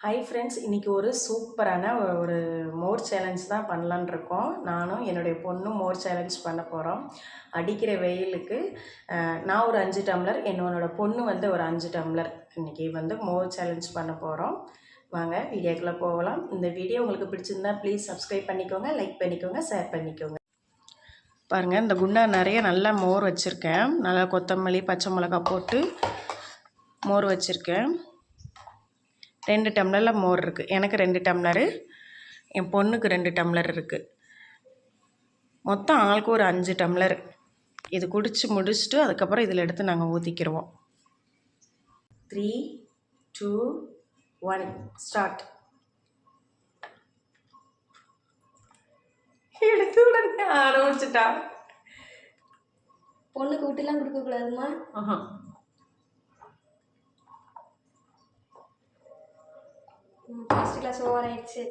Hi friends, இன்றைக்கி ஒரு சூப்பரான ஒரு மோர் சேலஞ்ச் தான் பண்ணலான்னு இருக்கோம். நானும் என்னுடைய பொண்ணும் மோர் சேலஞ்ச் பண்ண போகிறோம். அடிக்கிற வெயிலுக்கு நான் ஒரு 5 டம்ளர், என்னோட பொண்ணு வந்து ஒரு 5 டம்ளர் இன்றைக்கி வந்து மோர் சேலஞ்ச் பண்ண போகிறோம். வாங்க வீடியோக்குள்ளே போகலாம். இந்த வீடியோ உங்களுக்கு பிடிச்சிருந்தா ப்ளீஸ் சப்ஸ்கிரைப் பண்ணிக்கோங்க, லைக் பண்ணிக்கோங்க, ஷேர் பண்ணிக்கோங்க. பாருங்கள், இந்த குண்டா நிறைய நல்லா மோர் வச்சுருக்கேன். நல்லா கொத்தமல்லி பச்சை மிளகாய் போட்டு மோர் வச்சுருக்கேன். 2 டம்ளரில் மோர் இருக்குது. எனக்கு 2 டம்ளரு, என் பொண்ணுக்கு 2 டம்ளர் இருக்குது. மொத்தம் ஆளுக்கு ஒரு 5 டம்ளர். இது குடித்து முடிச்சுட்டு அதுக்கப்புறம் இதில் எடுத்து நாங்கள் ஊற்றிக்கிடுவோம். 3, 2, 1 ஸ்டார்ட். எடுத்து உடனே ஆரம்பிச்சுட்டா. பொண்ணுக்கு விட்டுலாம் கொடுக்கக்கூடாதுமா. ஃபர்ஸ்ட் கிளாஸ் ஓவர் ஆயிடுச்சு.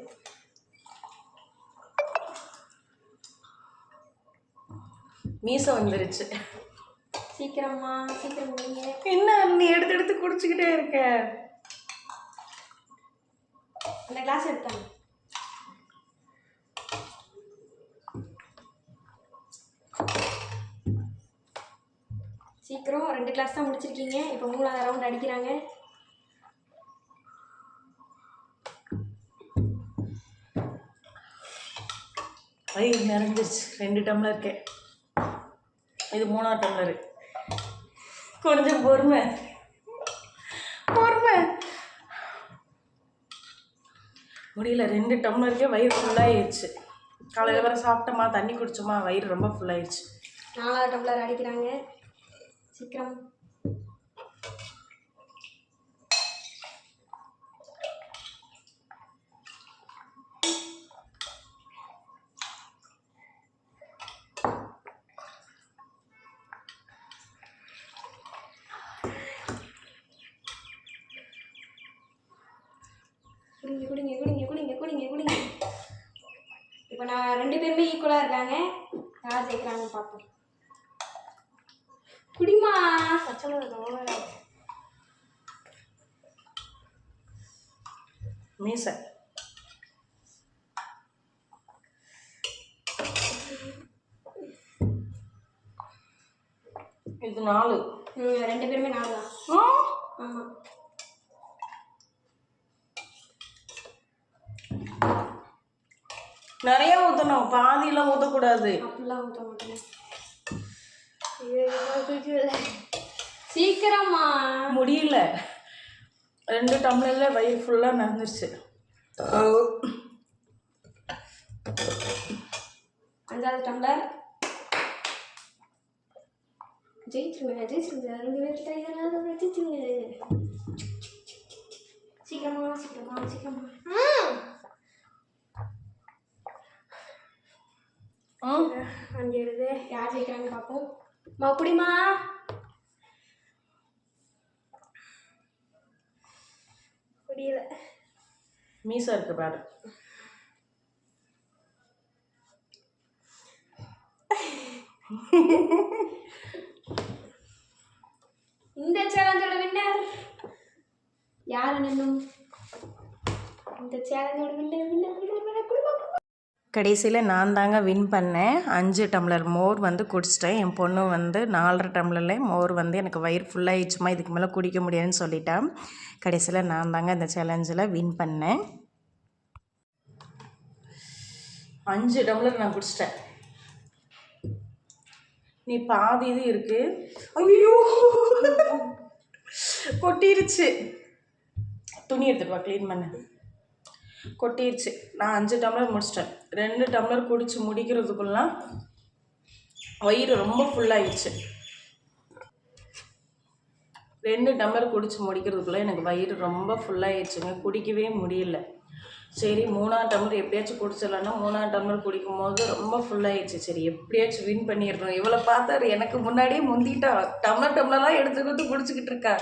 மீசம் வந்துருச்சு. சீக்கிரமா சீக்கிரம் முடிங்க. என்ன நீ எடுத்து எடுத்து குடிச்சுக்கிட்டே இருக்க? அந்த கிளாஸ் எடுத்தாங்க. சீக்கிரம் 2 கிளாஸ் தான் முடிச்சிருக்கீங்க. இப்போ 3ஆவது ரவுண்ட் அடிக்கிறாங்க. வயிறு நிறைஞ்சிருச்சு. 2 டம்ளர் இருக்கேன். இது 3ஆவது டம்ளரு. கொஞ்சம் பொறுமை முடியல. 2 டம்ளருக்கே வயிறு ஃபுல்லாகிடுச்சு. காலையில் வர சாப்பிட்டோமா, தண்ணி குடிச்சோமா, வயிறு ரொம்ப ஃபுல்லாகிடுச்சு. 4ஆவது டம்ளர் அடிக்கிறாங்க. சீக்கிரம். குடிங்க குடிங்க குடிங்க குடிங்க குடிங்க. இப்போ நான் 2 பேருமே ஈக்குவலாக இருக்காங்க. யார் ஜெயிக்கிறாங்கன்னு பார்ப்போம். குடிமா. மீசை இது 4. 2 பேருமே 4 தான். ஆமாம். நிறைய ஊற்றணும், பாதியெல்லாம் ஊற்றக்கூடாது. அப்படிலாம் ஊற்ற மாட்டேன். சீக்கிரமா. முடியல. 2 டம்ளரில் வயிறு ஃபுல்லாக நடந்துருச்சு. 5ஆவது டம்ளர். ஜெயிச்சிருங்க ஜெயிச்சிருங்க. 2 பேர் ஜெயிச்சிருங்க. சீக்கிரமா சீக்கிரமா சீக்கிரமா. அஞ்சிடுது. யார் ஜெயிக்கிறாங்கன்னு பார்ப்போம். அப்படிமா முடியல. மீசா இருக்கு பாரு. இந்த சேலஞ்சோட வின்னர் யார்? நின்னும் இந்த சேலஞ்சோட வின்னர் குடும்பம். கடைசியில் நான் தாங்க வின் பண்ணேன். 5 டம்ளர் மோர் வந்து குடிச்சிட்டேன். என் பொண்ணு வந்து 4.5 டம்ளரில் மோர் வந்து எனக்கு வயிறு ஃபுல்லாகிடுச்சுமா, இதுக்கு மேலே குடிக்க முடியாதுன்னு சொல்லிட்டேன். கடைசியில் நான் தாங்க இந்த சேலஞ்சில் வின் பண்ணேன். 5 டம்ளர் நான் குடிச்சிட்டேன். நீ பாதி இது இருக்குது. ஐயோ கொட்டிருச்சு. துணி எடுத்துட்டு க்ளீன் பண்ண. கொட்டிருச்சு. நான் 5 டம்ளர் முடிச்சிட்டேன். 2 டம்ளர் குடிச்சு முடிக்கிறதுக்குலாம் வயிறு ரொம்ப ஃபுல்லாகிடுச்சு. 2 டம்ளர் குடிச்சு முடிக்கிறதுக்குள்ளே எனக்கு வயிறு ரொம்ப ஃபுல்லாகிடுச்சுங்க. குடிக்கவே முடியல. சரி 3ஆவது டம்ளர் எப்படியாச்சும் குடிச்சிடலான்னா 3ஆவது டம்ளர் குடிக்கும் போது ரொம்ப ஃபுல்லாகிடுச்சு. சரி எப்படியாச்சும் வின் பண்ணிடணும். இவ்வளோ பார்த்தாரு எனக்கு முன்னாடியே முந்திட்டா. டம்ளர்லாம் எடுத்துக்கிட்டு குடிச்சிக்கிட்டு இருக்கா.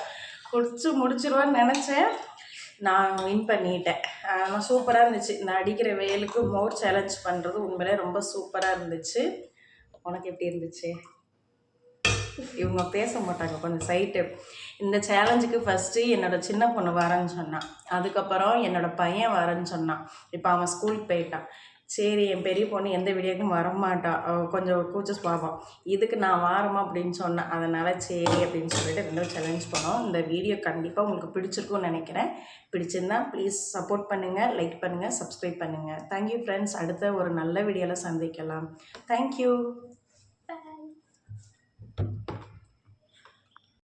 குடிச்சு முடிச்சிருவான்னு நினச்சேன். நான் வின் பண்ணிட்டேன். ஆனால் சூப்பராக இருந்துச்சு. இந்த அடிக்கிற வெயிலுக்கு மோர் சேலஞ்ச் பண்ணுறது உண்மையிலே ரொம்ப சூப்பராக இருந்துச்சு. உனக்கு எப்படி இருந்துச்சு? இவங்க பேச மாட்டாங்க, கொஞ்சம் சைட்டு. இந்த சேலஞ்சுக்கு ஃபஸ்ட்டு என்னோடய சின்ன பொண்ணு வரேன்னு சொன்னான். அதுக்கப்புறம் என்னோடய பையன் வரேன்னு சொன்னான். இப்போ அவன் ஸ்கூலுக்கு போயிட்டான். சரி, என் பெரிய பொண்ணு எந்த வீடியோக்கும் வரமாட்டா, கொஞ்சம் கூச்ச சுபாவம். இதுக்கு நான் வாரமா அப்படின்னு சொன்னேன். அதனால் சரி அப்படின்னு சொல்லிட்டு 2 சேலஞ்ச் பண்ணோம். இந்த வீடியோ கண்டிப்பாக உங்களுக்கு பிடிச்சிருக்கும்னு நினைக்கிறேன். பிடிச்சிருந்தா ப்ளீஸ் சப்போர்ட் பண்ணுங்கள், லைக் பண்ணுங்கள், சப்ஸ்கிரைப் பண்ணுங்கள். Thank you friends. அடுத்த ஒரு நல்ல வீடியோவில் சந்திக்கலாம். தேங்க்யூ.